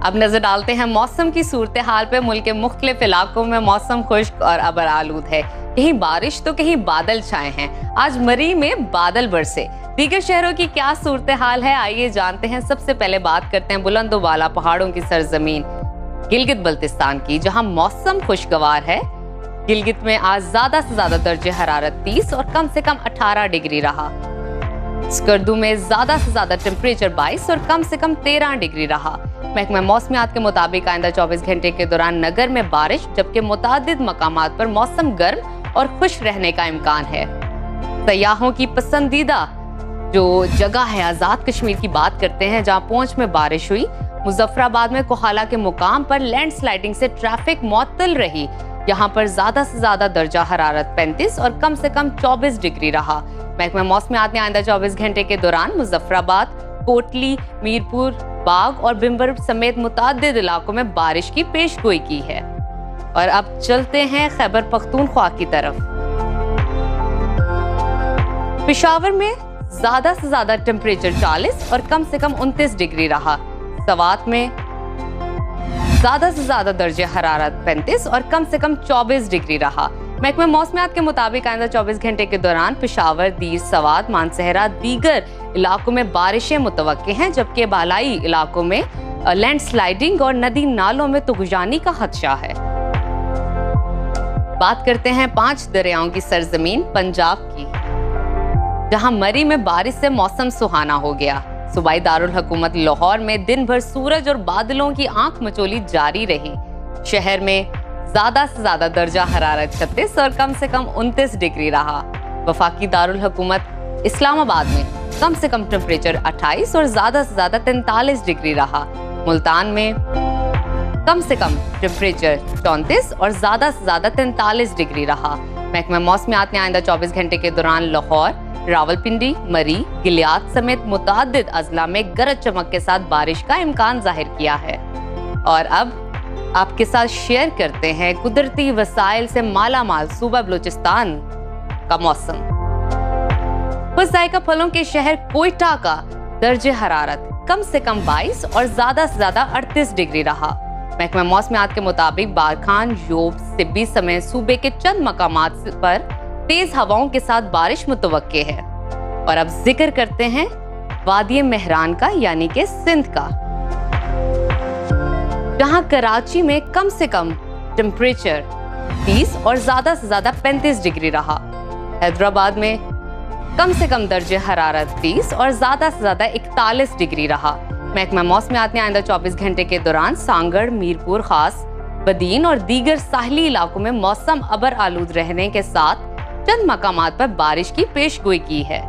اب نظر ڈالتے ہیں موسم کی صورتحال پہ۔ ملک کے مختلف علاقوں میں موسم خشک اور ابر آلود ہے، کہیں بارش تو کہیں بادل چھائے ہیں۔ آج مری میں بادل برسے۔ دیگر شہروں کی کیا صورتحال ہے، آئیے جانتے ہیں۔ سب سے پہلے بات کرتے ہیں بلند و بالا پہاڑوں کی سرزمین گلگت بلتستان کی، جہاں موسم خوشگوار ہے۔ گلگت میں آج زیادہ سے زیادہ درجہ حرارت 30 اور کم سے کم 18 ڈگری رہا۔ اسکردو میں زیادہ سے زیادہ ٹیمپریچر 22 اور کم سے کم 13 ڈگری رہا۔ محکمہ موسمیات کے مطابق آئندہ 24 گھنٹے کے دوران نگر میں بارش، جبکہ متعدد مقامات پر موسم گرم اور خشک رہنے کا امکان ہے۔ سیاحوں کی پسندیدہ جو جگہ ہے آزاد کشمیر کی بات کرتے ہیں، جہاں پونچھ میں بارش ہوئی۔ مظفر آباد میں کوہالہ کے مقام پر لینڈ سلائڈنگ سے ٹریفک معطل رہی۔ یہاں پر زیادہ سے زیادہ درجہ حرارت 35 اور کم سے کم 24 ڈگری رہا۔ محکمہ موسمیات نے آئندہ 24 گھنٹے کے دوران مظفر آباد، کوٹلی، میرپور، باغ اور بمبر سمیت متعدد علاقوں میں بارش کی پیش گوئی کی ہے۔ اور اب چلتے ہیں خیبر پختونخوا کی طرف۔ پشاور میں زیادہ سے زیادہ ٹیمپریچر 40 اور کم سے کم 29 ڈگری رہا۔ سوات میں زیادہ سے زیادہ درجہ حرارت 35 اور کم سے کم 24 ڈگری رہا۔ محکمہ موسمیات کے مطابق آئندہ 24 گھنٹے کے دوران پشاور، دیر، سوات، مانسہرہ، دیگر علاقوں میں بارشیں متوقع ہیں، جبکہ بالائی علاقوں میں لینڈ سلائڈنگ اور ندی نالوں میں طغیانی کا خدشہ ہے۔ بات کرتے ہیں 5 دریاؤں کی سرزمین پنجاب کی، جہاں مری میں بارش سے موسم سہانا ہو گیا۔ صوبائی دارالحکومت لاہور میں دن بھر سورج اور بادلوں کی آنکھ مچولی جاری رہی۔ شہر میں زیادہ سے زیادہ درجہ حرارت 36 اور کم سے کم 29 ڈگری رہا۔ وفاقی دارالحکومت اسلام آباد میں کم سے کم ٹیمپریچر 28 اور زیادہ سے زیادہ 43 ڈگری رہا۔ ملتان میں کم سے کم ٹیمپریچر 34 اور زیادہ سے زیادہ 43 ڈگری رہا۔ محکمہ موسمیات نے آئندہ 24 گھنٹے کے دوران لاہور، راولپنڈی، مری، گلیات سمیت متعدد اضلاع میں گرج چمک کے ساتھ بارش کا امکان ظاہر کیا ہے۔ اور اب آپ کے ساتھ شیئر کرتے ہیں قدرتی وسائل سے مالا مال صوبہ بلوچستان کا موسم۔ خوش ذائقہ پھلوں کے شہر کوئٹہ کا درجہ حرارت کم سے کم 22 اور زیادہ سے زیادہ 38 ڈگری رہا۔ محکمہ موسمیات کے مطابق بارکھان، یوب، سبی سمیت صوبے کے چند مقامات پر تیز ہواؤں کے ساتھ بارش متوقع ہے۔ اور اب ذکر کرتے ہیں وادی مہران کا، یعنی کہ سندھ کا، جہاں کراچی میں کم سے کم ٹیمپریچر 30 اور زیادہ سے زیادہ 35 ڈگری رہا۔ حیدرآباد میں کم سے کم درجہ حرارت 30 اور زیادہ سے زیادہ 41 ڈگری رہا۔ محکمہ موسمیات نے آئندہ 24 گھنٹے کے دوران سانگڑ، میرپور خاص، بدین اور دیگر ساحلی علاقوں میں موسم ابر آلود رہنے کے ساتھ چند مقامات پر بارش کی پیش گوئی کی ہے۔